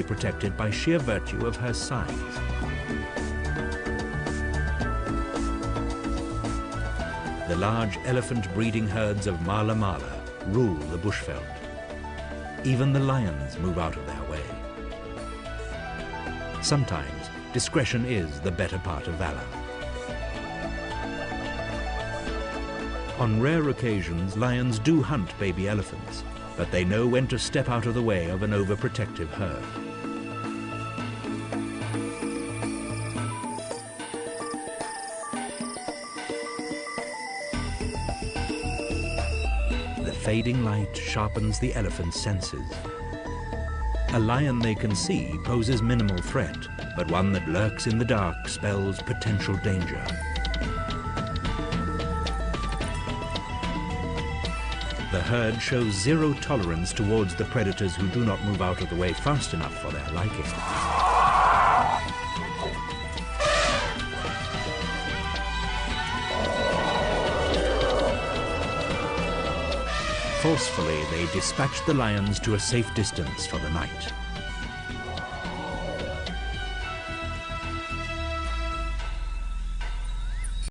protected by sheer virtue of her size. The large elephant breeding herds of Mala Mala rule the bushveld. Even the lions move out of their way. Sometimes discretion is the better part of valor. On rare occasions, lions do hunt baby elephants, but they know when to step out of the way of an overprotective herd. The fading light sharpens the elephant's senses. A lion they can see poses minimal threat, but one that lurks in the dark spells potential danger. The herd shows zero tolerance towards the predators who do not move out of the way fast enough for their liking. Forcefully, they dispatch the lions to a safe distance for the night.